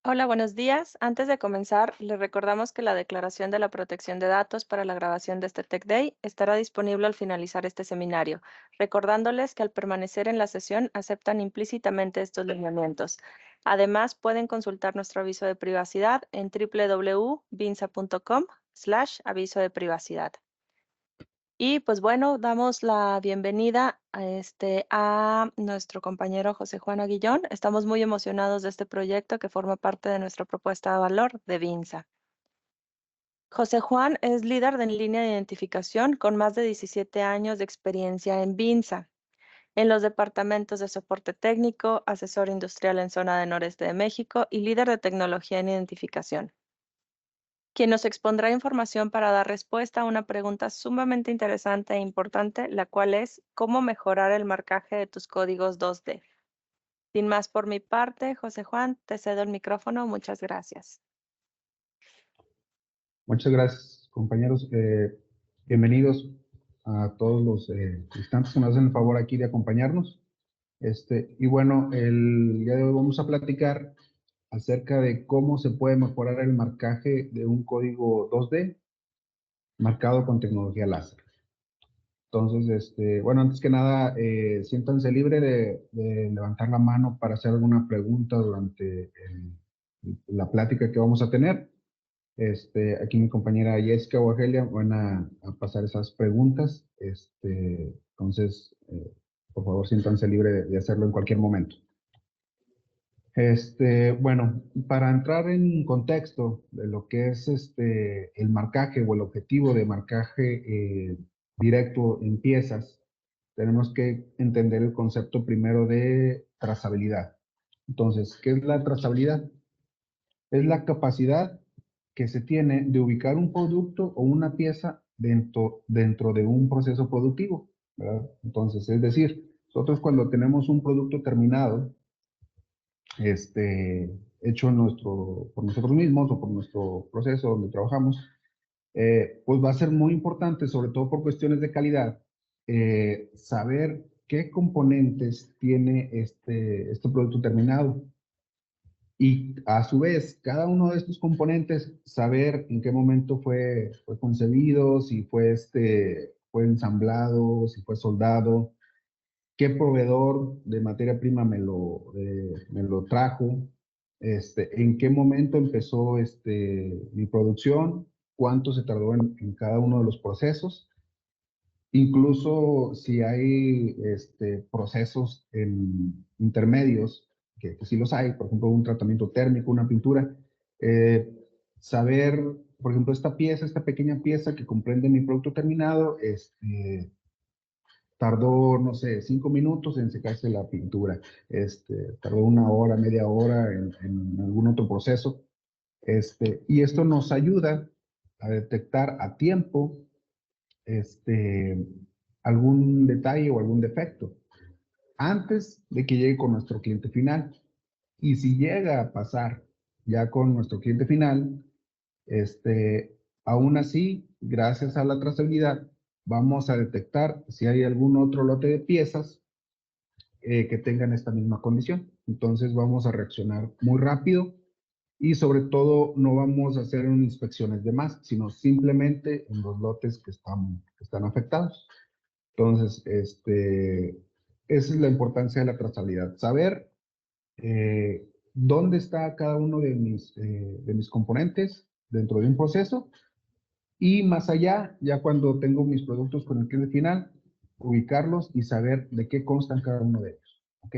Hola, buenos días. Antes de comenzar, les recordamos que la declaración de la protección de datos para la grabación de este Tech Day estará disponible al finalizar este seminario, recordándoles que al permanecer en la sesión aceptan implícitamente estos lineamientos. Además, pueden consultar nuestro aviso de privacidad en www.vinsa.com/aviso de privacidad. Y pues bueno, damos la bienvenida a nuestro compañero José Juan Aguillón. Estamos muy emocionados de este proyecto que forma parte de nuestra propuesta de valor de Vinsa. José Juan es líder de línea de identificación con más de 17 años de experiencia en Vinsa, en los departamentos de soporte técnico, asesor industrial en zona de noreste de México y líder de tecnología en identificación, quien nos expondrá información para dar respuesta a una pregunta sumamente interesante e importante, la cual es ¿cómo mejorar el marcaje de tus códigos 2D? Sin más por mi parte, José Juan, te cedo el micrófono. Muchas gracias. Muchas gracias, compañeros. Bienvenidos a todos los visitantes que nos hacen el favor aquí de acompañarnos. Y bueno, el día de hoy vamos a platicar acerca de cómo se puede mejorar el marcaje de un código 2D marcado con tecnología láser. Entonces, bueno, antes que nada, siéntanse libre de levantar la mano para hacer alguna pregunta durante la plática que vamos a tener. Aquí mi compañera Jessica o Argelia van a pasar esas preguntas. Entonces, por favor, siéntanse libre de hacerlo en cualquier momento. Bueno, para entrar en contexto de lo que es el marcaje o el objetivo de marcaje directo en piezas, tenemos que entender el concepto primero de trazabilidad. Entonces, ¿qué es la trazabilidad? Es la capacidad que se tiene de ubicar un producto o una pieza dentro de un proceso productivo, ¿verdad? Entonces, es decir, nosotros cuando tenemos un producto terminado, hecho por nosotros mismos o por nuestro proceso donde trabajamos, pues va a ser muy importante, sobre todo por cuestiones de calidad, saber qué componentes tiene este producto terminado. Y a su vez, cada uno de estos componentes, saber en qué momento fue concebido, si fue ensamblado, si fue soldado, qué proveedor de materia prima me lo trajo, en qué momento empezó mi producción, cuánto se tardó en cada uno de los procesos, incluso si hay procesos intermedios, que sí los hay, por ejemplo, un tratamiento térmico, una pintura, eh, saber, por ejemplo, esta pequeña pieza que comprende mi producto terminado, tardó, no sé, 5 minutos en secarse la pintura, tardó una hora, media hora en algún otro proceso, y esto nos ayuda a detectar a tiempo este, algún detalle o algún defecto antes de que llegue con nuestro cliente final. Y si llega a pasar ya con nuestro cliente final, aún así, gracias a la trazabilidad, vamos a detectar si hay algún otro lote de piezas que tengan esta misma condición. Entonces vamos a reaccionar muy rápido y sobre todo no vamos a hacer inspecciones de más, sino simplemente en los lotes que están afectados. Entonces, esa es la importancia de la trazabilidad. Saber dónde está cada uno de mis componentes dentro de un proceso y más allá, ya cuando tengo mis productos con el cliente final, ubicarlos y saber de qué constan cada uno de ellos. ¿Ok?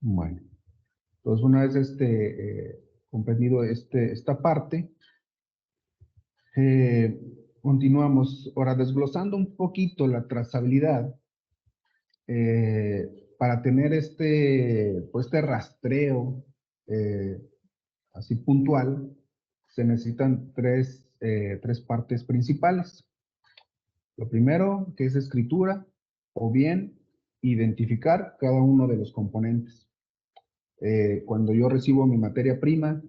Bueno, entonces una vez comprendido esta parte, eh, continuamos. Ahora, desglosando un poquito la trazabilidad, para tener este rastreo así puntual, se necesitan tres partes principales. Lo primero, que es escritura, o bien identificar cada uno de los componentes. Cuando yo recibo mi materia prima,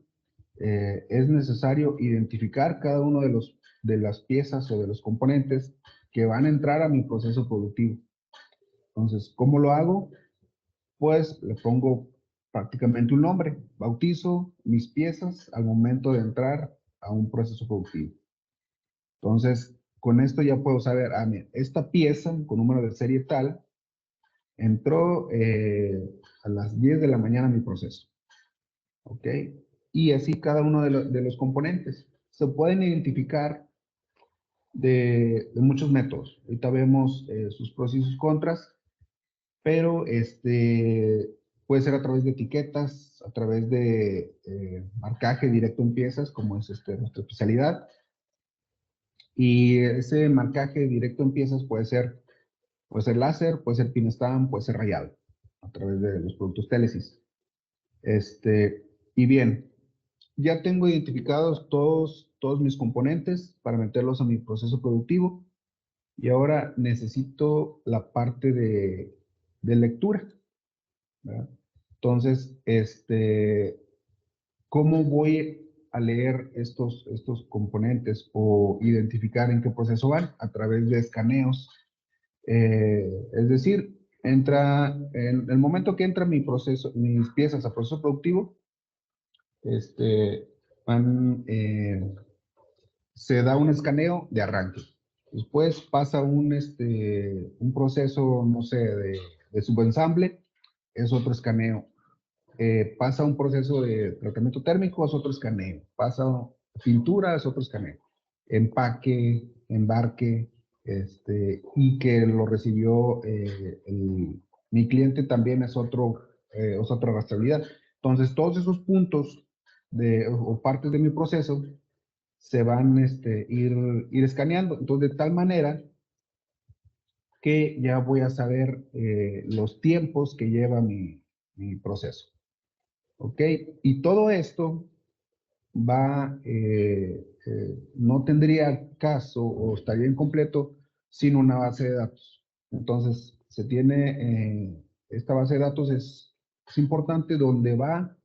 es necesario identificar cada uno de las piezas o de los componentes que van a entrar a mi proceso productivo. Entonces, ¿cómo lo hago? Pues le pongo prácticamente un nombre. Bautizo mis piezas al momento de entrar a un proceso productivo. Entonces, con esto ya puedo saber, mira, esta pieza con número de serie tal entró a las 10 de la mañana a mi proceso. ¿Ok? Y así cada uno de los componentes. Se pueden identificar de muchos métodos. Ahorita vemos sus pros y sus contras, pero puede ser a través de etiquetas, a través de marcaje directo en piezas, como es nuestra especialidad. Y ese marcaje directo en piezas puede ser láser, puede ser pin stamp, puede ser rayado, a través de los productos Telesis. Y bien, ya tengo identificados todos mis componentes para meterlos a mi proceso productivo. Y ahora necesito la parte de lectura, ¿verdad? Entonces, ¿cómo voy a leer estos componentes o identificar en qué proceso van? A través de escaneos. Es decir, en el momento que entra mis piezas a proceso productivo, van, se da un escaneo de arranque. Después pasa un proceso, no sé, de subensamble, es otro escaneo. Pasa un proceso de tratamiento térmico, es otro escaneo. Pasa pintura, es otro escaneo. Empaque, embarque, y que lo recibió mi cliente también es otra rastreabilidad. Entonces, todos esos puntos o partes de mi proceso se van ir escaneando. Entonces, de tal manera que ya voy a saber los tiempos que lleva mi proceso. ¿Ok? Y todo esto no tendría caso o estaría incompleto sin una base de datos. Entonces, esta base de datos es importante donde va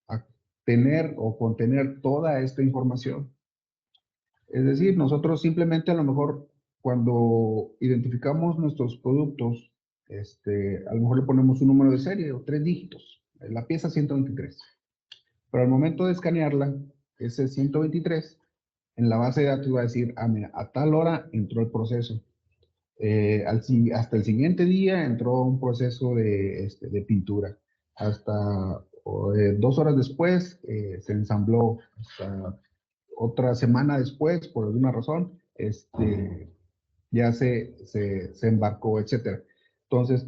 a tener o contener toda esta información. Es decir, nosotros simplemente a lo mejor cuando identificamos nuestros productos, a lo mejor le ponemos un número de serie o 3 dígitos, la pieza 123. Pero al momento de escanearla, ese 123, en la base de datos va a decir, mira, a tal hora entró el proceso. Hasta el siguiente día entró un proceso de pintura. Hasta 2 horas después se ensambló. Hasta otra semana después, por alguna razón, ya se embarcó, etcétera. Entonces,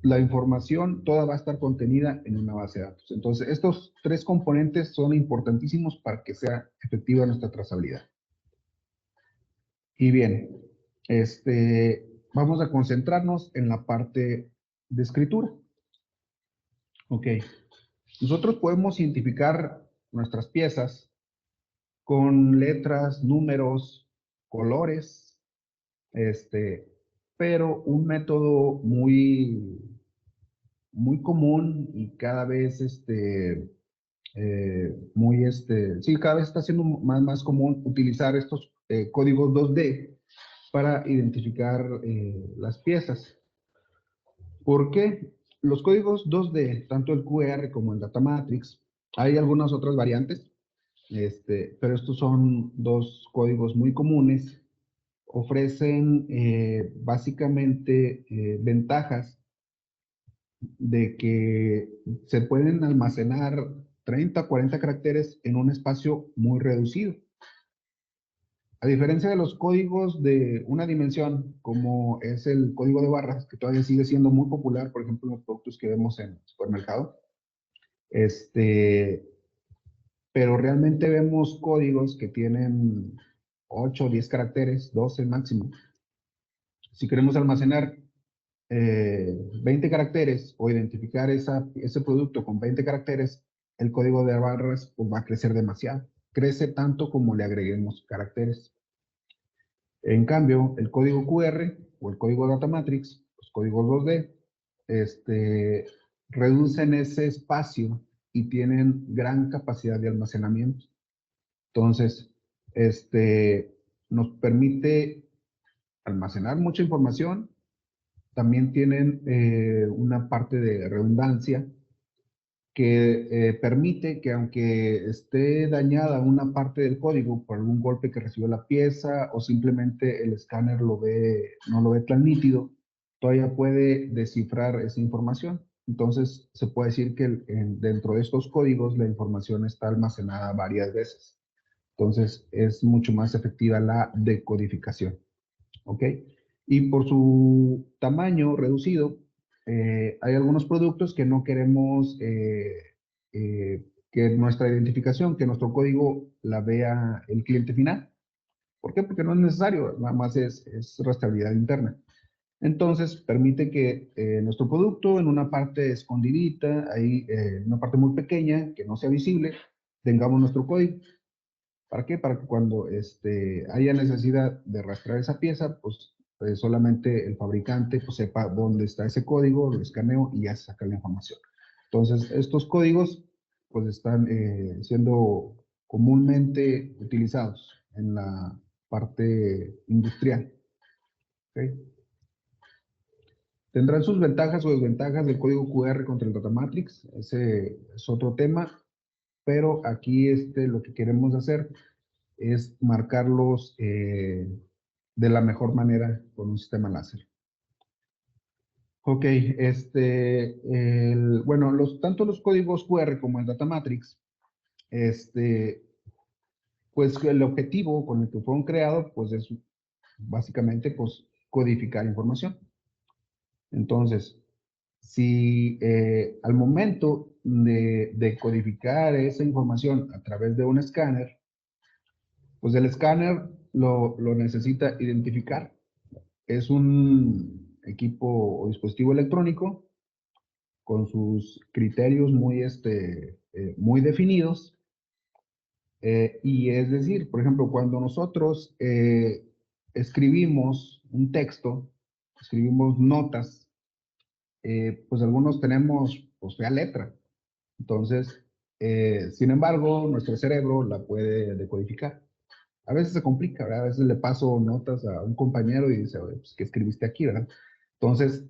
la información toda va a estar contenida en una base de datos. Entonces, estos 3 componentes son importantísimos para que sea efectiva nuestra trazabilidad. Y bien, vamos a concentrarnos en la parte de escritura. Ok. Nosotros podemos identificar nuestras piezas con letras, números, colores, pero un método muy común y cada vez sí, cada vez está siendo más común utilizar estos códigos 2D para identificar las piezas. ¿Por qué? Los códigos 2D, tanto el QR como el Data Matrix, hay algunas otras variantes, pero estos son 2 códigos muy comunes. Ofrecen básicamente ventajas de que se pueden almacenar 30 o 40 caracteres en un espacio muy reducido. A diferencia de los códigos de una dimensión, como es el código de barras, que todavía sigue siendo muy popular, por ejemplo, en los productos que vemos en el supermercado, pero realmente vemos códigos que tienen 8 o 10 caracteres, 12 máximo. Si queremos almacenar 20 caracteres o identificar ese producto con 20 caracteres, el código de barras pues, va a crecer demasiado. Crece tanto como le agreguemos caracteres. En cambio, el código QR o el código Data Matrix, los códigos 2D, reducen ese espacio y tienen gran capacidad de almacenamiento. Entonces, nos permite almacenar mucha información. También tienen una parte de redundancia que permite que aunque esté dañada una parte del código por algún golpe que recibió la pieza o simplemente el escáner no lo ve tan nítido, todavía puede descifrar esa información. Entonces, se puede decir que dentro de estos códigos la información está almacenada varias veces. Entonces, es mucho más efectiva la decodificación. ¿Ok? Y por su tamaño reducido, hay algunos productos que no queremos que nuestra identificación, que nuestro código la vea el cliente final. ¿Por qué? Porque no es necesario, nada más es rastreabilidad interna. Entonces, permite que nuestro producto en una parte escondidita, ahí, en una parte muy pequeña, que no sea visible, tengamos nuestro código. ¿Para qué? Para que cuando haya necesidad de rastrear esa pieza, pues solamente el fabricante pues, sepa dónde está ese código, lo escaneo y ya se saca la información. Entonces, estos códigos pues están siendo comúnmente utilizados en la parte industrial. ¿Okay? Tendrán sus ventajas o desventajas del código QR contra el Data Matrix. Ese es otro tema, pero aquí lo que queremos hacer es marcarlos de la mejor manera con un sistema láser. Ok, bueno, tanto los códigos QR como el Data Matrix, pues el objetivo con el que fueron creados, pues es básicamente, pues, codificar información. Entonces, si al momento de codificar esa información a través de un escáner, pues el escáner lo necesita identificar. Es un equipo o dispositivo electrónico con sus criterios muy definidos. Y es decir, por ejemplo, cuando nosotros escribimos un texto, escribimos notas, pues algunos tenemos pues fea letra. Entonces, sin embargo, nuestro cerebro la puede decodificar. A veces se complica, ¿verdad? A veces le paso notas a un compañero y dice, oye, pues, ¿qué escribiste aquí, verdad? Entonces,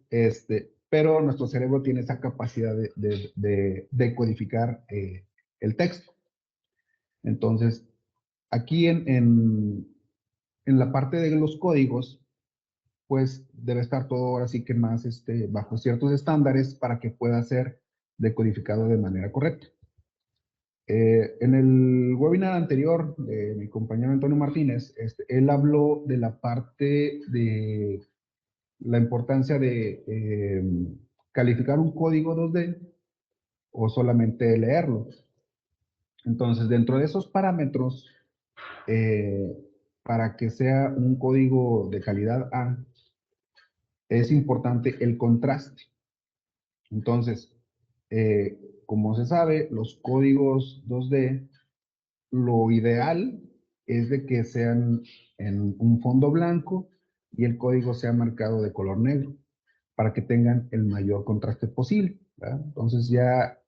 pero nuestro cerebro tiene esa capacidad de codificar el texto. Entonces, aquí en la parte de los códigos, pues debe estar todo ahora sí que más bajo ciertos estándares para que pueda ser decodificado de manera correcta. En el webinar anterior de mi compañero Antonio Martínez, él habló de la parte de la importancia de calificar un código 2D o solamente leerlo. Entonces, dentro de esos parámetros, eh, para que sea un código de calidad A, es importante el contraste. Entonces, como se sabe, los códigos 2D, lo ideal es de que sean en un fondo blanco y el código sea marcado de color negro para que tengan el mayor contraste posible, ¿verdad? Entonces ya,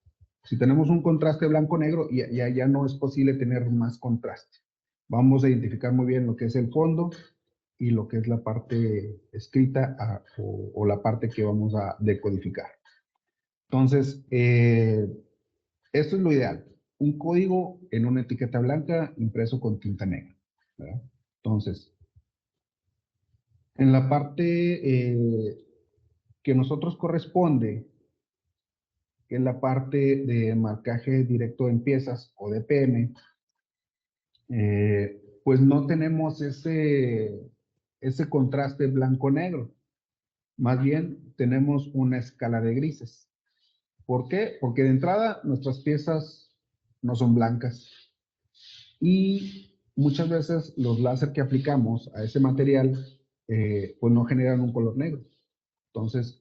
si tenemos un contraste blanco-negro, ya no es posible tener más contraste. Vamos a identificar muy bien lo que es el fondo y lo que es la parte escrita o la parte que vamos a decodificar. Entonces, esto es lo ideal. Un código en una etiqueta blanca impreso con tinta negra, ¿verdad? Entonces, en la parte que nosotros corresponde, que es la parte de marcaje directo en piezas o DPM, pues no tenemos ese contraste blanco-negro. Más bien tenemos una escala de grises. ¿Por qué? Porque de entrada nuestras piezas no son blancas y muchas veces los láser que aplicamos a ese material pues no generan un color negro. Entonces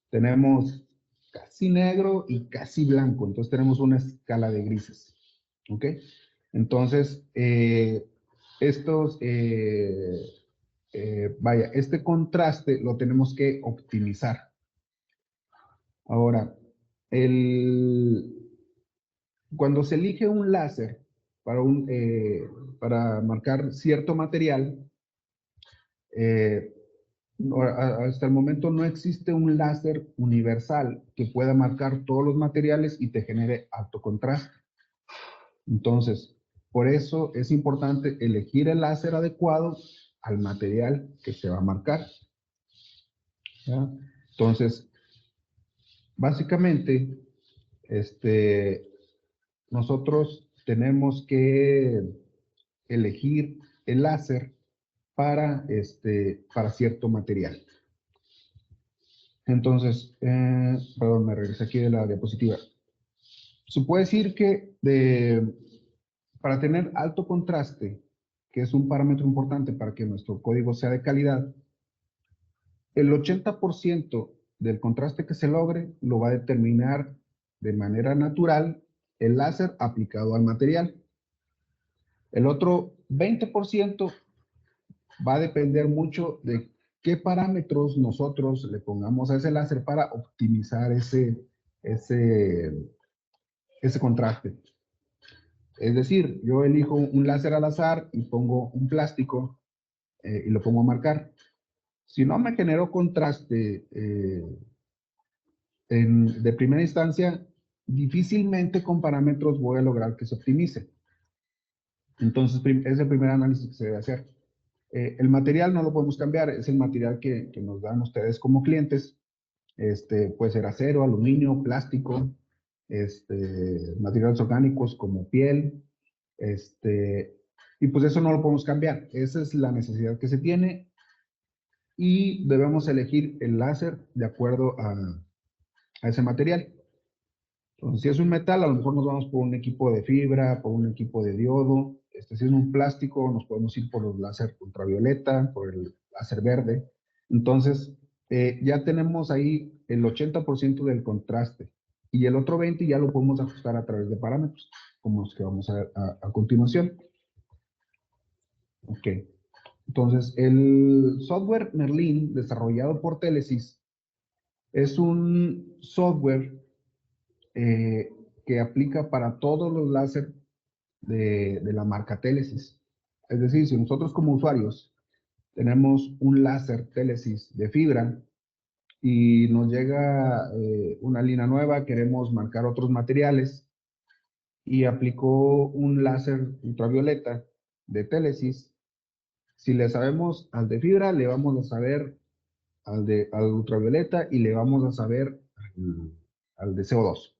tenemos casi negro y casi blanco. Entonces tenemos una escala de grises. ¿Ok? Entonces, este contraste lo tenemos que optimizar. Ahora, cuando se elige un láser para marcar cierto material, hasta el momento no existe un láser universal que pueda marcar todos los materiales y te genere alto contraste. Entonces, por eso es importante elegir el láser adecuado al material que se va a marcar. ¿Ya? Entonces, básicamente, nosotros tenemos que elegir el láser para cierto material. Entonces, perdón, me regresé aquí de la diapositiva. Se puede decir que para tener alto contraste, que es un parámetro importante para que nuestro código sea de calidad, el 80% del contraste que se logre lo va a determinar de manera natural el láser aplicado al material. El otro 20% va a depender mucho de qué parámetros nosotros le pongamos a ese láser para optimizar ese contraste. Es decir, yo elijo un láser al azar y pongo un plástico y lo pongo a marcar. Si no me generó contraste de primera instancia, difícilmente con parámetros voy a lograr que se optimice. Entonces, es el primer análisis que se debe hacer. El material no lo podemos cambiar, es el material que nos dan ustedes como clientes. Puede ser acero, aluminio, plástico, materiales orgánicos como piel, y pues eso no lo podemos cambiar. Esa es la necesidad que se tiene y debemos elegir el láser de acuerdo a ese material. Entonces, si es un metal, a lo mejor nos vamos por un equipo de fibra, por un equipo de diodo. Si es un plástico, nos podemos ir por los láser ultravioleta, por el láser verde. Entonces, ya tenemos ahí el 80% del contraste. Y el otro 20% ya lo podemos ajustar a través de parámetros, como los que vamos a ver a continuación. Ok. Entonces, el software Merlin, desarrollado por Telesis, es un software que aplica para todos los láser de la marca Telesis. Es decir, si nosotros como usuarios tenemos un láser Telesis de fibra y nos llega una línea nueva, queremos marcar otros materiales y aplicó un láser ultravioleta de Telesis, si le sabemos al de fibra, le vamos a saber al ultravioleta y le vamos a saber al de CO2.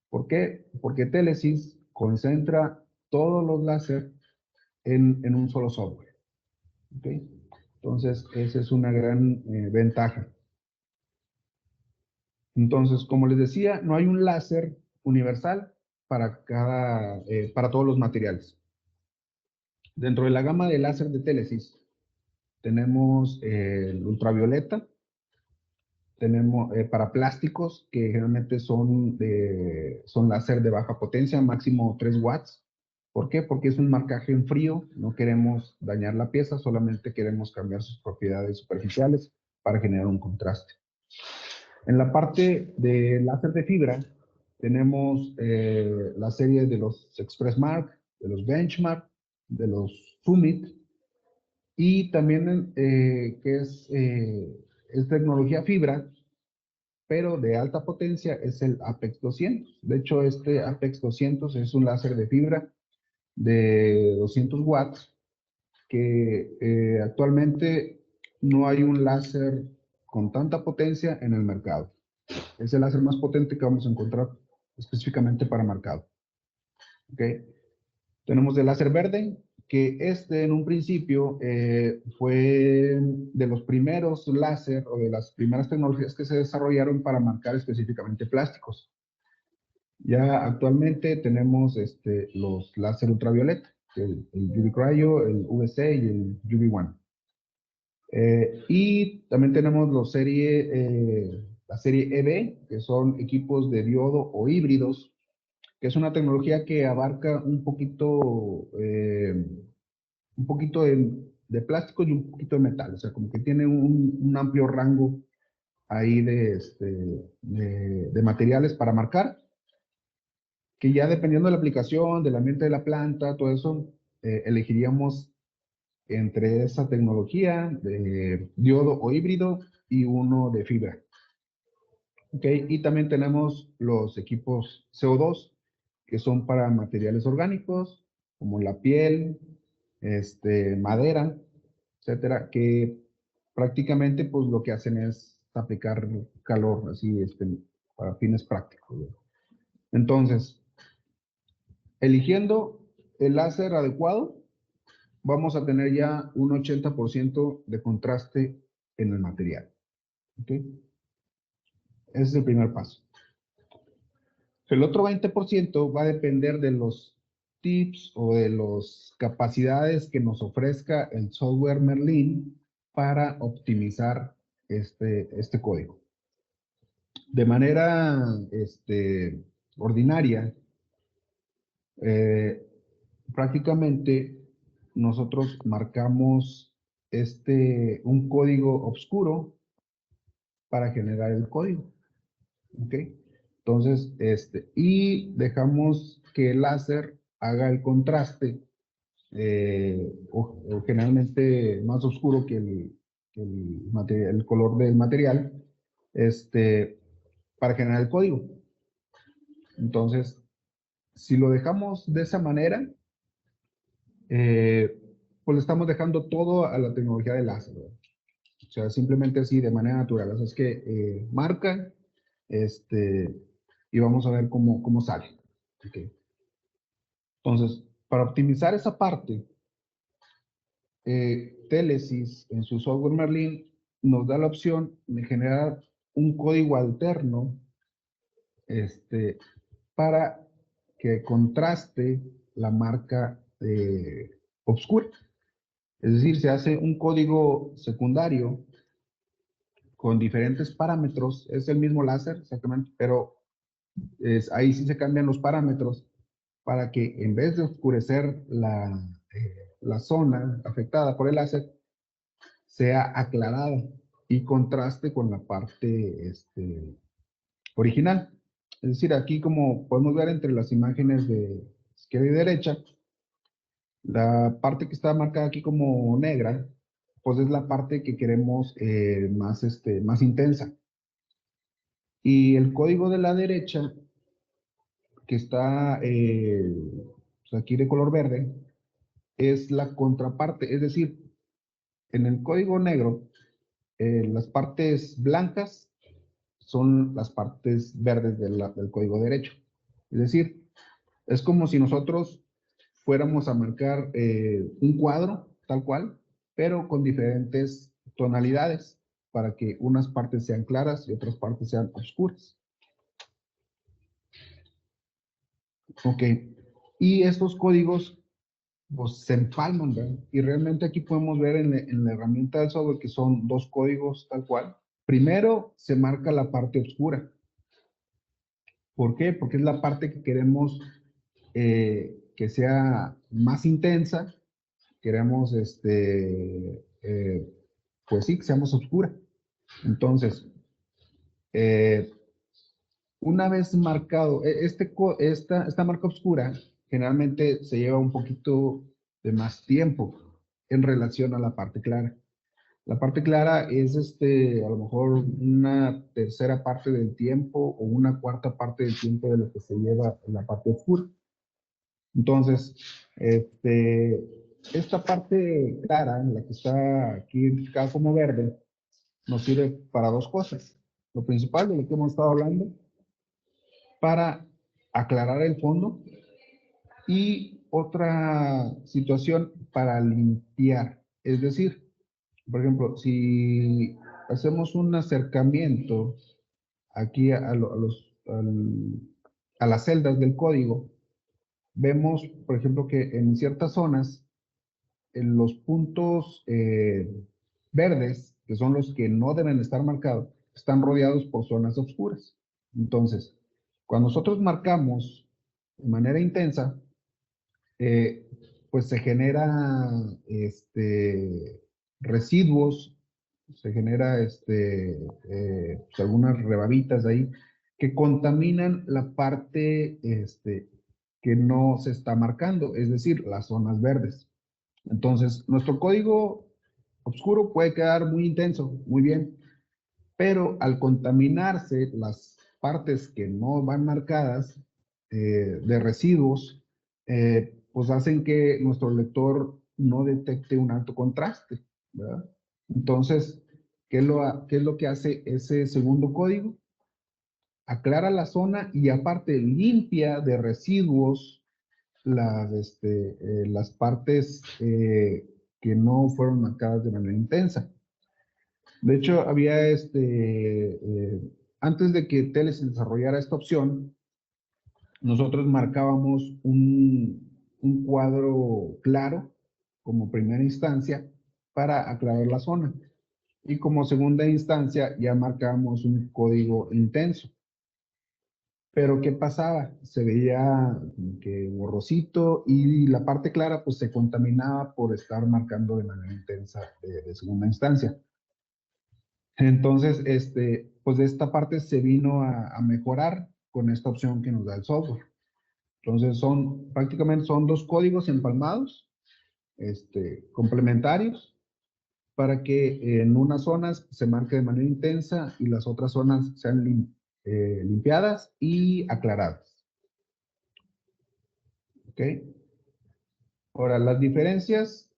¿Por qué? Porque Telesis concentra todos los láser en un solo software. ¿Okay? Entonces, esa es una gran ventaja. Entonces, como les decía, no hay un láser universal para todos los materiales. Dentro de la gama de láser de Telesis, tenemos el ultravioleta, tenemos para plásticos, que generalmente son láser de baja potencia, máximo 3 watts. ¿Por qué? Porque es un marcaje en frío, no queremos dañar la pieza, solamente queremos cambiar sus propiedades superficiales para generar un contraste. En la parte de láser de fibra, tenemos la serie de los Expressmark, de los Benchmark, de los Summit, y también que es tecnología fibra, pero de alta potencia, es el Apex 200. De hecho, este Apex 200 es un láser de fibra de 200 watts, que actualmente no hay un láser con tanta potencia en el mercado. Es el láser más potente que vamos a encontrar específicamente para marcado. ¿Okay? Tenemos el láser verde, que en un principio fue de los primeros láser o de las primeras tecnologías que se desarrollaron para marcar específicamente plásticos. Ya actualmente tenemos los láser ultravioleta, el UV Cryo, el UVC y el UV1. Y también tenemos la serie EB, que son equipos de diodo o híbridos, que es una tecnología que abarca un poquito de plástico y un poquito de metal, o sea, como que tiene un amplio rango ahí de materiales para marcar, que ya dependiendo de la aplicación, del ambiente de la planta, todo eso, elegiríamos entre esa tecnología de diodo o híbrido y uno de fibra. ¿Ok? Y también tenemos los equipos CO2, que son para materiales orgánicos, como la piel, madera, etcétera, que prácticamente pues lo que hacen es aplicar calor, así, para fines prácticos, ¿no? Entonces, eligiendo el láser adecuado, vamos a tener ya un 80% de contraste en el material. ¿Ok? Ese es el primer paso. El otro 20% va a depender de los tips o de las capacidades que nos ofrezca el software Merlin para optimizar este código. De manera ordinaria, eh, prácticamente nosotros marcamos un código oscuro para generar el código. ¿Ok? Entonces, y dejamos que el láser haga el contraste, o generalmente más oscuro que el color del material, para generar el código. Entonces, si lo dejamos de esa manera, pues le estamos dejando todo a la tecnología del láser, ¿verdad? O sea, simplemente así, de manera natural. O sea, es que marca, y vamos a ver cómo sale. Okay. Entonces, para optimizar esa parte, Telesis en su software Merlin nos da la opción de generar un código alterno, para que contraste la marca obscura. Es decir, se hace un código secundario con diferentes parámetros. Es el mismo láser, exactamente, pero ahí sí se cambian los parámetros para que en vez de oscurecer la zona afectada por el láser, sea aclarada y contraste con la parte original. Es decir, aquí como podemos ver entre las imágenes de izquierda y derecha, la parte que está marcada aquí como negra, pues es la parte que queremos más intensa. Y el código de la derecha, que está pues aquí de color verde, es la contraparte. Es decir, en el código negro, las partes blancas son las partes verdes del código derecho. Es decir, es como si nosotros fuéramos a marcar un cuadro, tal cual, pero con diferentes tonalidades, para que unas partes sean claras y otras partes sean oscuras. Ok. Y estos códigos pues, se empalman, ¿verdad? Y realmente aquí podemos ver en la herramienta del software que son dos códigos tal cual. Primero se marca la parte oscura. ¿Por qué? Porque es la parte que queremos que sea más intensa. Queremos, pues sí, que sea más oscura. Entonces, eh, una vez marcado, esta marca oscura generalmente se lleva un poquito de más tiempo en relación a la parte clara. La parte clara es a lo mejor una tercera parte del tiempo o una cuarta parte del tiempo de lo que se lleva en la parte oscura. Entonces, esta parte clara, la que está aquí indicada como verde, nos sirve para dos cosas. Lo principal de lo que hemos estado hablando, para aclarar el fondo, y otra situación para limpiar. Es decir, por ejemplo, si hacemos un acercamiento aquí a las celdas del código, vemos, por ejemplo, que en ciertas zonas, en los puntos verdes, que son los que no deben estar marcados, están rodeados por zonas oscuras. Entonces, cuando nosotros marcamos de manera intensa, eh, pues se genera residuos, se genera pues algunas rebabitas ahí que contaminan la parte que no se está marcando, es decir, las zonas verdes. Entonces, nuestro código oscuro puede quedar muy intenso, muy bien, pero al contaminarse las partes que no van marcadas de residuos, pues hacen que nuestro lector no detecte un alto contraste, ¿verdad? Entonces, qué es lo que hace ese segundo código? Aclara la zona y aparte limpia de residuos las partes que no fueron marcadas de manera intensa. De hecho, había antes de que Teles desarrollara esta opción, nosotros marcábamos un cuadro claro como primera instancia para aclarar la zona. Y como segunda instancia ya marcábamos un código intenso. Pero ¿qué pasaba? Se veía como que borrosito y la parte clara pues se contaminaba por estar marcando de manera intensa de segunda instancia. Entonces, pues de esta parte se vino a mejorar con esta opción que nos da el software. Entonces prácticamente son dos códigos empalmados, complementarios, para que en unas zonas se marque de manera intensa y las otras zonas sean limpiadas y aclaradas. ¿Ok? Ahora, las diferencias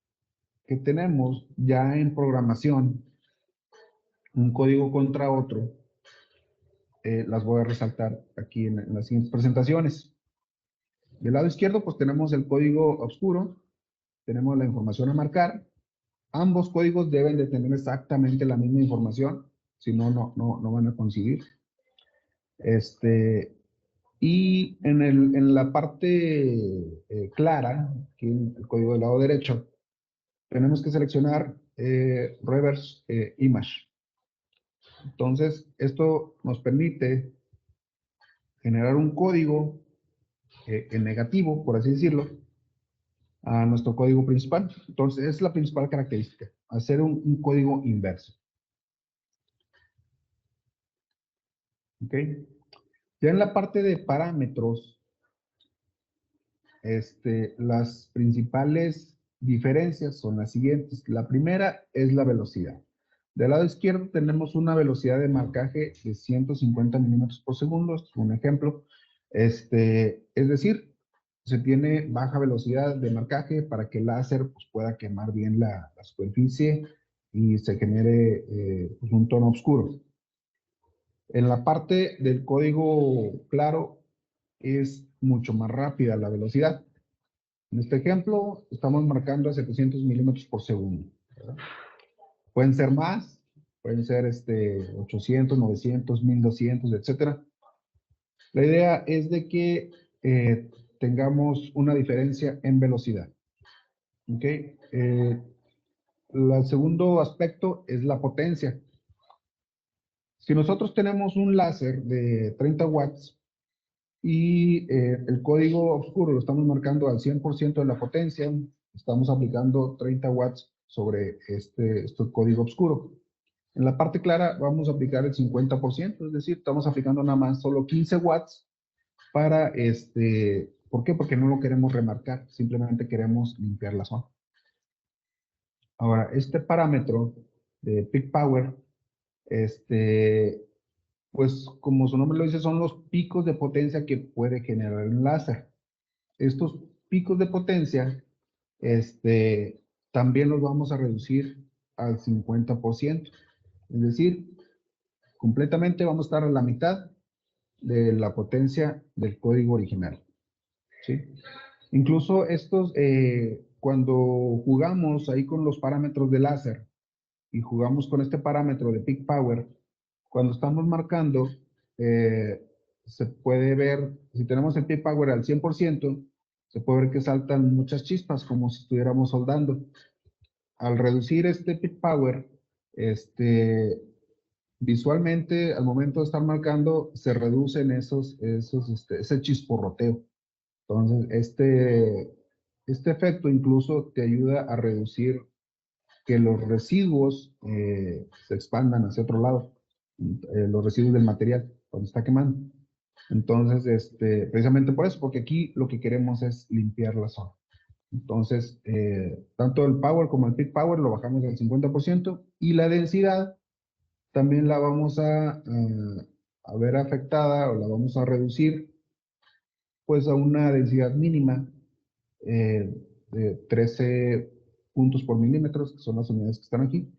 que tenemos ya en programación, un código contra otro, las voy a resaltar aquí en las siguientes presentaciones. Del lado izquierdo, pues tenemos el código oscuro, tenemos la información a marcar. Ambos códigos deben de tener exactamente la misma información, si no, no van a coincidir. Y en la parte clara, aquí en el código del lado derecho, tenemos que seleccionar reverse image. Entonces, esto nos permite generar un código en negativo, por así decirlo, a nuestro código principal. Entonces, es la principal característica, hacer un código inverso. ¿Ok? Ya en la parte de parámetros, las principales diferencias son las siguientes. La primera es la velocidad. Del lado izquierdo tenemos una velocidad de marcaje de 150 milímetros por segundo, esto es un ejemplo. Es decir, se tiene baja velocidad de marcaje para que el láser pues, pueda quemar bien la superficie y se genere pues, un tono oscuro. En la parte del código claro es mucho más rápida la velocidad. En este ejemplo estamos marcando a 700 milímetros por segundo, ¿verdad? Pueden ser más, pueden ser 800, 900, 1200, etcétera. La idea es de que tengamos una diferencia en velocidad. ¿Ok? El segundo aspecto es la potencia. Si nosotros tenemos un láser de 30 watts y el código oscuro lo estamos marcando al 100% de la potencia, estamos aplicando 30 watts sobre este código oscuro. En la parte clara vamos a aplicar el 50%, es decir, estamos aplicando nada más solo 15 watts para ¿por qué? Porque no lo queremos remarcar, simplemente queremos limpiar la zona. Ahora, este parámetro de peak power, pues como su nombre lo dice, son los picos de potencia que puede generar un láser. Estos picos de potencia, también los vamos a reducir al 50%. Es decir, completamente vamos a estar a la mitad de la potencia del código original. ¿Sí? Incluso cuando jugamos ahí con los parámetros de láser y jugamos con este parámetro de peak power, cuando estamos marcando, se puede ver, si tenemos el peak power al 100%, se puede ver que saltan muchas chispas como si estuviéramos soldando. Al reducir este peak power, visualmente, al momento de estar marcando, se reducen ese chisporroteo. Entonces, este efecto incluso te ayuda a reducir que los residuos se expandan hacia otro lado, los residuos del material cuando está quemando. Entonces, precisamente por eso, porque aquí lo que queremos es limpiar la zona. Entonces, tanto el power como el peak power lo bajamos al 50% y la densidad también la vamos a ver afectada o la vamos a reducir pues a una densidad mínima de 13 puntos por milímetros, que son las unidades que están aquí,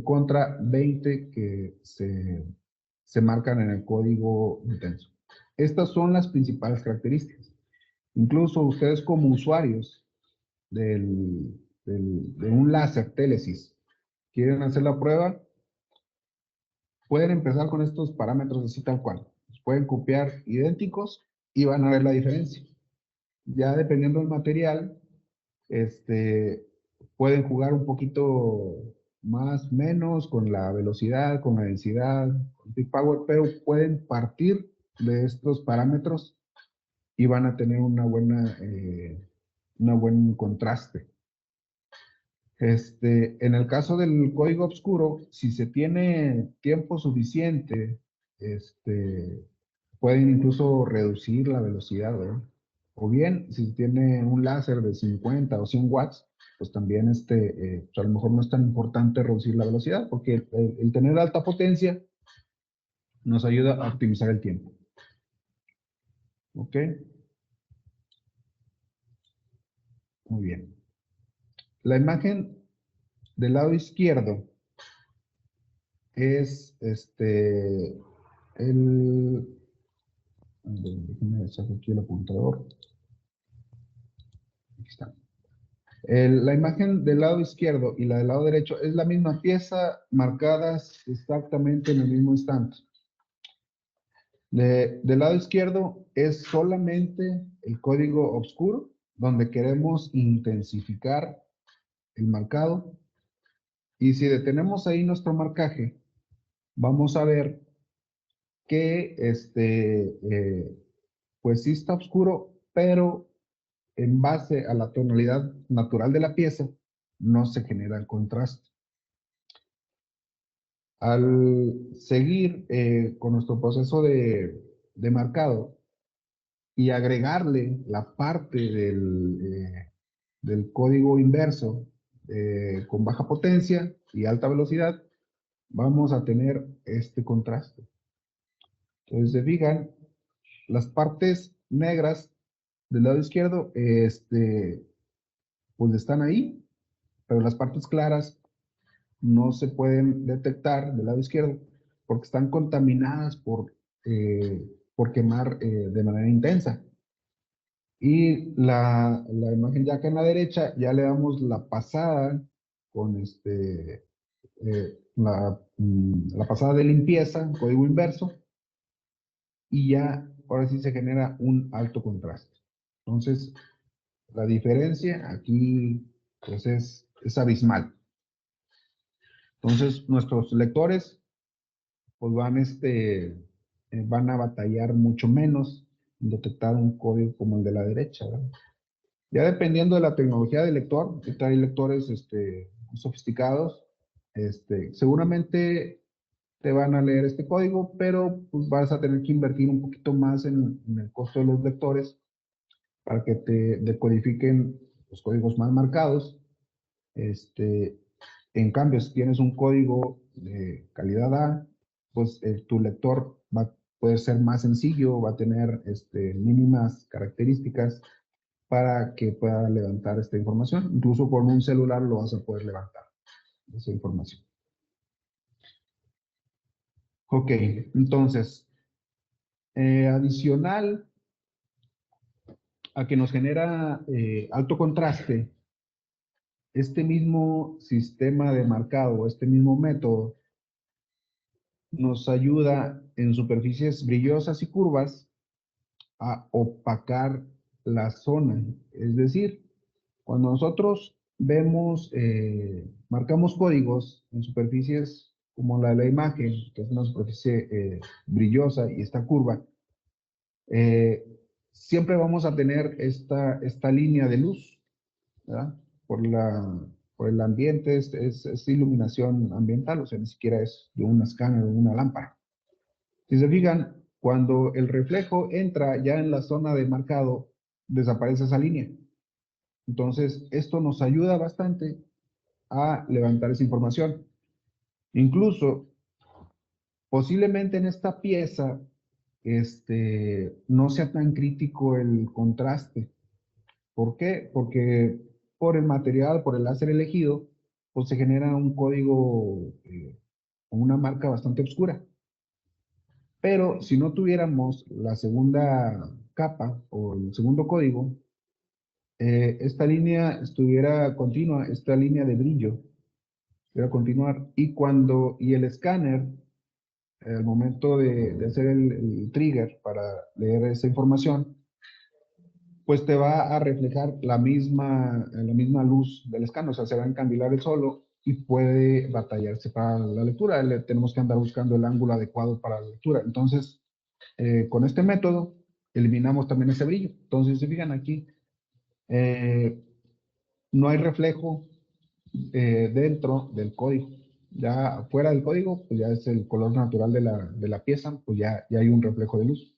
contra 20 que se marcan en el código intenso. Estas son las principales características. Incluso ustedes como usuarios de un láser Telesis quieren hacer la prueba, pueden empezar con estos parámetros así tal cual. Los pueden copiar idénticos y van a ver la diferencia. Ya dependiendo del material, pueden jugar un poquito más, menos con la velocidad, con la densidad, con peak power, pero pueden partir de estos parámetros y van a tener una buen contraste. En el caso del código oscuro, si se tiene tiempo suficiente, pueden incluso reducir la velocidad, ¿verdad? O bien, si tiene un láser de 50 o 100 watts, pues también pues a lo mejor no es tan importante reducir la velocidad, porque el tener alta potencia nos ayuda a optimizar el tiempo. ¿Ok? Muy bien. La imagen del lado izquierdo es el... Déjenme sacar aquí el apuntador. Aquí está. La imagen del lado izquierdo y la del lado derecho es la misma pieza, marcadas exactamente en el mismo instante. Del lado izquierdo es solamente el código oscuro, donde queremos intensificar el marcado. Y si detenemos ahí nuestro marcaje, vamos a ver que pues sí está oscuro, pero en base a la tonalidad natural de la pieza, no se genera el contraste. Al seguir con nuestro proceso de marcado y agregarle la parte del código inverso con baja potencia y alta velocidad, vamos a tener este contraste. Entonces, se fijan, las partes negras del lado izquierdo, pues están ahí, pero las partes claras no se pueden detectar del lado izquierdo porque están contaminadas por quemar de manera intensa. Y la imagen ya acá en la derecha, ya le damos la pasada con la pasada de limpieza, código inverso, y ya ahora sí se genera un alto contraste. Entonces, la diferencia aquí pues es abismal. Entonces, nuestros lectores pues van a batallar mucho menos en detectar un código como el de la derecha, ¿verdad? Ya dependiendo de la tecnología del lector, hay lectores muy sofisticados, seguramente te van a leer este código, pero pues vas a tener que invertir un poquito más en el costo de los lectores para que te decodifiquen los códigos más marcados. En cambio, si tienes un código de calidad A, pues tu lector va a poder ser más sencillo, va a tener mínimas características para que pueda levantar esta información. Incluso con un celular lo vas a poder levantar, esa información. Ok, entonces, adicional a que nos genera alto contraste, este mismo sistema de marcado, este mismo método, nos ayuda en superficies brillosas y curvas a opacar la zona. Es decir, cuando nosotros marcamos códigos en superficies como la de la imagen, que es una superficie brillosa y esta curva, eh, siempre vamos a tener esta línea de luz, ¿verdad? Por el ambiente, es iluminación ambiental, o sea, ni siquiera es de una escáner o de una lámpara. Si se fijan, cuando el reflejo entra ya en la zona de marcado, desaparece esa línea. Entonces, esto nos ayuda bastante a levantar esa información. Incluso, posiblemente en esta pieza, no sea tan crítico el contraste. ¿Por qué? Porque por el material, por el láser elegido, pues se genera un código con una marca bastante oscura. Pero si no tuviéramos la segunda capa o el segundo código, esta línea estuviera continua, esta línea de brillo estuviera continuar. Y el escáner, al momento de hacer el trigger para leer esa información, pues te va a reflejar la misma luz del escáner, o sea, se va a encandilar el solo y puede batallarse para la lectura. Tenemos que andar buscando el ángulo adecuado para la lectura. Entonces, con este método, eliminamos también ese brillo. Entonces, si se fijan aquí, eh, no hay reflejo dentro del código. Ya fuera del código, pues ya es el color natural de la pieza, pues ya hay un reflejo de luz.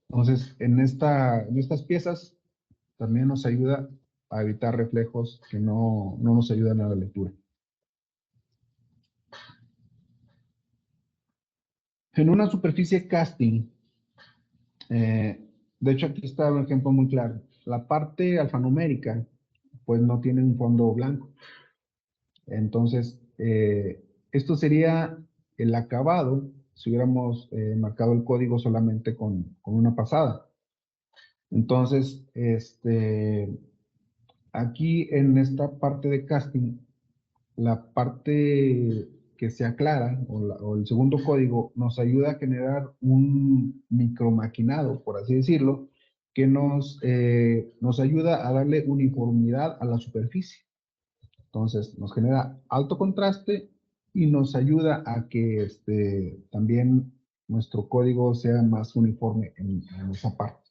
Entonces, en estas piezas también nos ayuda a evitar reflejos que no nos ayudan a la lectura. En una superficie casting, de hecho aquí está un ejemplo muy claro. La parte alfanumérica, pues no tiene un fondo blanco. Entonces, esto sería el acabado si hubiéramos marcado el código solamente con una pasada. Entonces, aquí en esta parte de casting, la parte que se aclara o el segundo código nos ayuda a generar un micromaquinado, por así decirlo, que nos ayuda a darle uniformidad a la superficie. Entonces, nos genera alto contraste y nos ayuda a que también nuestro código sea más uniforme en esa parte,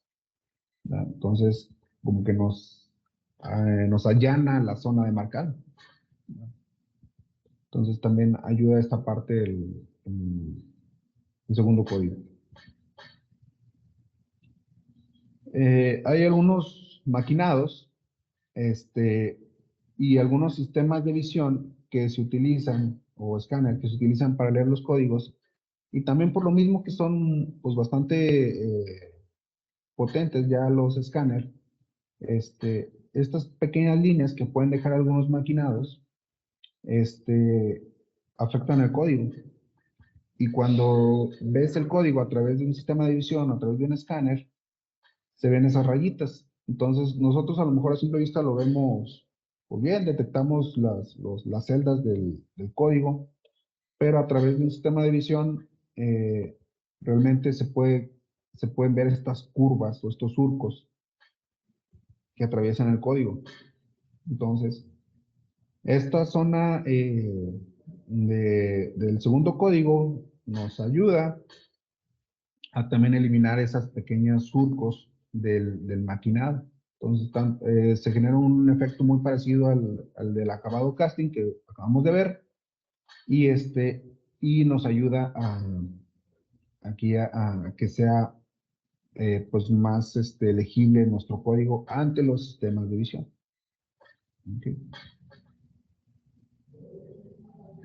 ¿verdad? Entonces, como que nos allana la zona de marcado. Entonces, también ayuda esta parte el segundo código. Hay algunos maquinados y algunos sistemas de visión que se utilizan, o escáner, que se utilizan para leer los códigos, y también por lo mismo que son pues bastante potentes ya los escáneres, estas pequeñas líneas que pueden dejar algunos maquinados, afectan el código. Y cuando ves el código a través de un sistema de visión, a través de un escáner, se ven esas rayitas. Entonces, nosotros a lo mejor a simple vista lo vemos pues bien, detectamos las celdas del código, pero a través de un sistema de visión realmente se pueden ver estas curvas o estos surcos que atraviesan el código. Entonces, esta zona del segundo código nos ayuda a también eliminar esas pequeños surcos del maquinado. Entonces, se genera un efecto muy parecido al del acabado casting que acabamos de ver y, y nos ayuda aquí a que sea pues más legible nuestro código ante los sistemas de visión. Okay.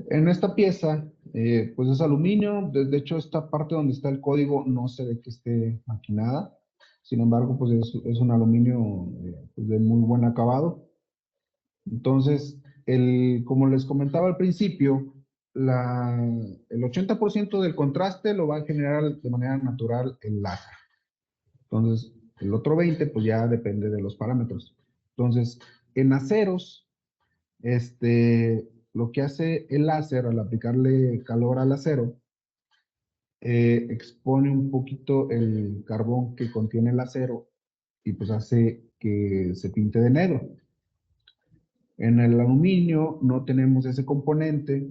En esta pieza, pues es aluminio. De hecho, esta parte donde está el código no se ve que esté maquinada. Sin embargo, pues es un aluminio pues de muy buen acabado. Entonces, como les comentaba al principio, el 80% del contraste lo va a generar de manera natural el láser. Entonces, el otro 20% pues ya depende de los parámetros. Entonces, en aceros, lo que hace el láser al aplicarle calor al acero, expone un poquito el carbón que contiene el acero y pues hace que se pinte de negro. En el aluminio no tenemos ese componente,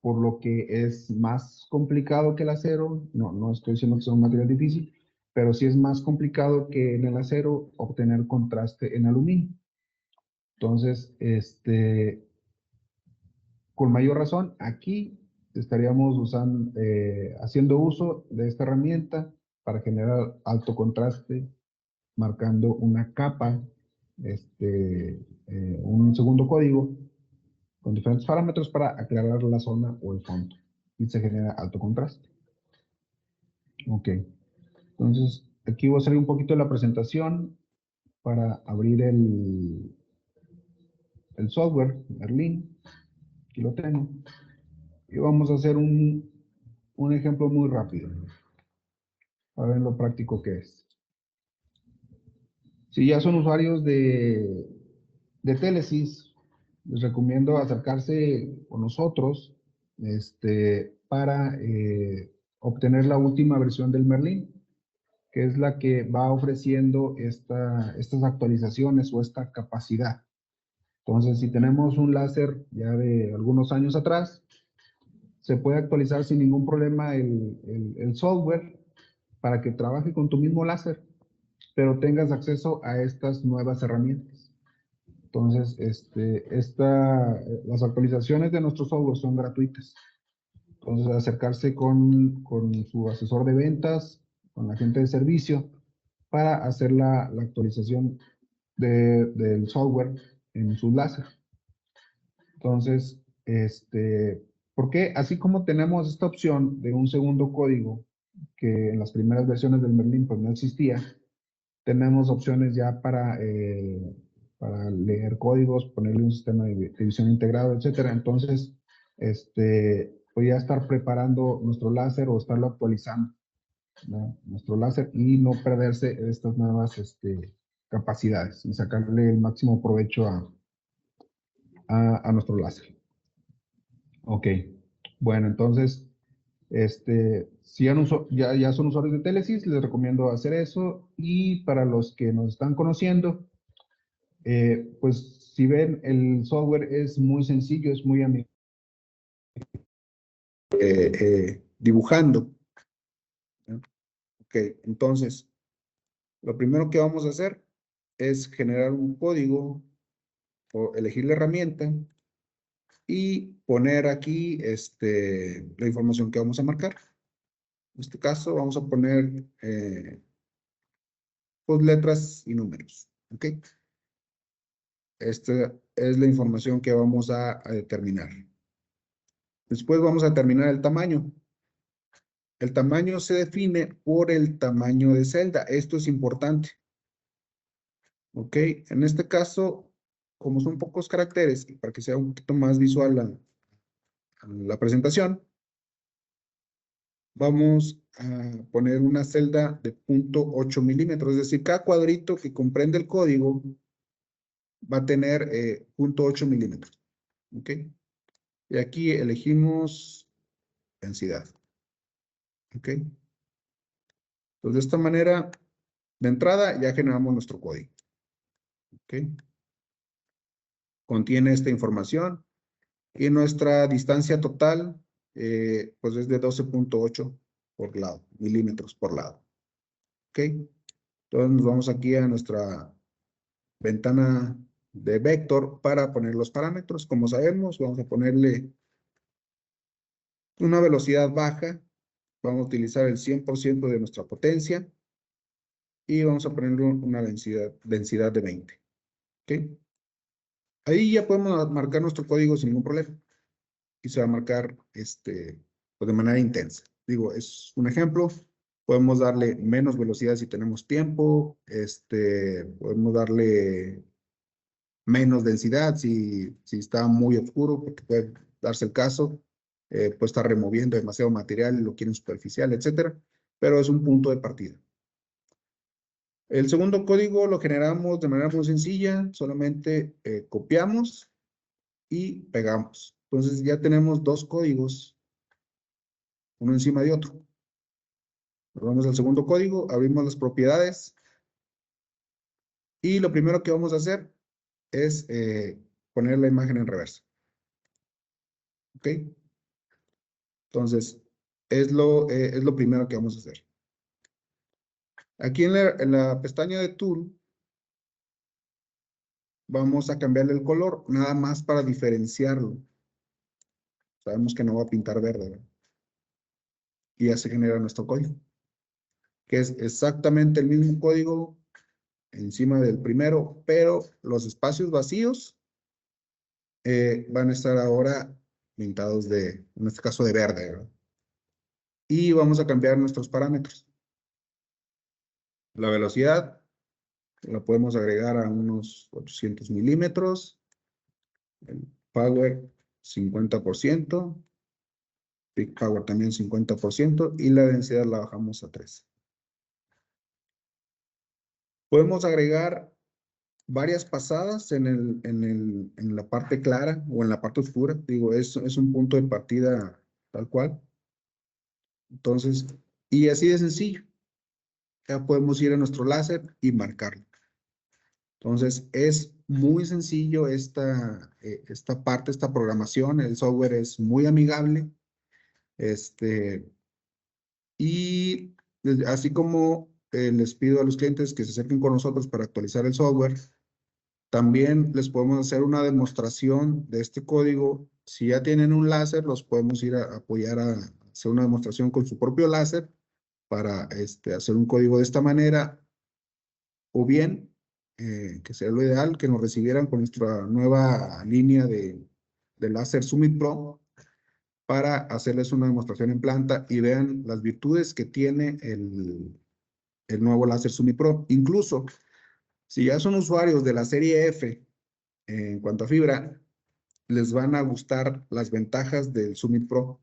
por lo que es más complicado que el acero. No estoy diciendo que sea un material difícil, pero sí es más complicado que en el acero obtener contraste en aluminio. Entonces, con mayor razón, aquí estaríamos haciendo uso de esta herramienta para generar alto contraste, marcando una capa un segundo código con diferentes parámetros para aclarar la zona o el fondo. Y se genera alto contraste. Ok. Entonces, aquí voy a salir un poquito de la presentación para abrir el software, Merlin. Aquí lo tengo. Y vamos a hacer un ejemplo muy rápido para ver lo práctico que es. Si ya son usuarios de Telesys, les recomiendo acercarse con nosotros para obtener la última versión del Merlin, que es la que va ofreciendo estas actualizaciones o esta capacidad. Entonces, si tenemos un láser ya de algunos años atrás, se puede actualizar sin ningún problema el software para que trabaje con tu mismo láser, pero tengas acceso a estas nuevas herramientas. Entonces, las actualizaciones de nuestro software son gratuitas. Entonces, acercarse con su asesor de ventas, con la gente de servicio, para hacer la actualización del software en su láser. Entonces, porque así como tenemos esta opción de un segundo código, que en las primeras versiones del Merlin pues no existía, tenemos opciones ya para leer códigos, ponerle un sistema de visión integrado, etcétera. Entonces, voy a estar preparando nuestro láser o estarlo actualizando, ¿no? Nuestro láser y no perderse estas nuevas capacidades y sacarle el máximo provecho a nuestro láser. Ok, bueno, entonces, si ya son usuarios de Telesys, les recomiendo hacer eso. Y para los que nos están conociendo, pues si ven, el software es muy sencillo, es muy amigable. Dibujando. ¿No? Ok, entonces, lo primero que vamos a hacer es generar un código o elegir la herramienta y poner aquí la información que vamos a marcar. En este caso vamos a poner pues, letras y números. ¿Ok? Esta es la información que vamos a determinar. Después vamos a determinar el tamaño. El tamaño se define por el tamaño de celda. Esto es importante. ¿Ok? En este caso, como son pocos caracteres, y para que sea un poquito más visual la presentación, vamos a poner una celda de 0.8 milímetros. Es decir, cada cuadrito que comprende el código va a tener 0.8 milímetros. ¿Ok? Y aquí elegimos densidad. ¿Ok? Entonces, de esta manera, de entrada, ya generamos nuestro código. ¿Ok? Contiene esta información y nuestra distancia total, pues es de 12.8 por lado, milímetros por lado. ¿Ok? Entonces, nos vamos aquí a nuestra ventana de vector para poner los parámetros. Como sabemos, vamos a ponerle una velocidad baja. Vamos a utilizar el 100% de nuestra potencia. Y vamos a ponerle una densidad de 20. ¿Ok? Ahí ya podemos marcar nuestro código sin ningún problema. Y se va a marcar pues de manera intensa. Digo, es un ejemplo. Podemos darle menos velocidad si tenemos tiempo. Podemos darle menos densidad si está muy oscuro, porque puede darse el caso. Puede estar removiendo demasiado material y lo quieren superficial, etcétera. Pero es un punto de partida. El segundo código lo generamos de manera muy sencilla, solamente copiamos y pegamos. Entonces ya tenemos dos códigos, uno encima de otro. Nos vamos al segundo código, abrimos las propiedades y lo primero que vamos a hacer es poner la imagen en reversa. ¿Ok? Entonces, es lo primero que vamos a hacer. Aquí en la pestaña de Tool, vamos a cambiarle el color, nada más para diferenciarlo. Sabemos que no va a pintar verde, ¿verdad? Y ya se genera nuestro código, que es exactamente el mismo código encima del primero, pero los espacios vacíos van a estar ahora pintados en este caso de verde, ¿verdad? Y vamos a cambiar nuestros parámetros. La velocidad la podemos agregar a unos 800 milímetros. El power 50%. Peak power también 50%. Y la densidad la bajamos a 3. Podemos agregar varias pasadas en la parte clara o en la parte oscura. Digo, es un punto de partida tal cual. Entonces, y así de sencillo. Ya podemos ir a nuestro láser y marcarlo. Entonces, es muy sencillo esta parte, esta programación. El software es muy amigable. Y así como les pido a los clientes que se acerquen con nosotros para actualizar el software, también les podemos hacer una demostración de este código. Si ya tienen un láser, los podemos ir a apoyar a hacer una demostración con su propio láser para hacer un código de esta manera. O bien, que sería lo ideal, que nos recibieran con nuestra nueva línea de láser Summit Pro para hacerles una demostración en planta y vean las virtudes que tiene el nuevo láser Summit Pro. Incluso, si ya son usuarios de la serie F en cuanto a fibra, les van a gustar las ventajas del Summit Pro.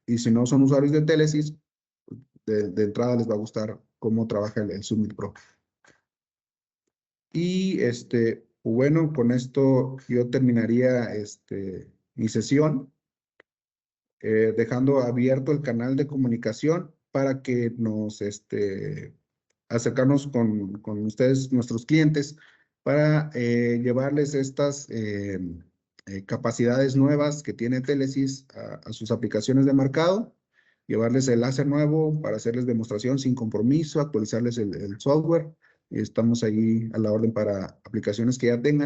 Y si no son usuarios de Telesis, de entrada les va a gustar cómo trabaja el Summit Pro. Y bueno, con esto yo terminaría mi sesión, dejando abierto el canal de comunicación para que nos acercarnos con ustedes, nuestros clientes, para llevarles estas capacidades nuevas que tiene Telesis a sus aplicaciones de mercado, llevarles el láser nuevo para hacerles demostración sin compromiso, actualizarles el software. Estamos ahí a la orden para aplicaciones que ya tengan.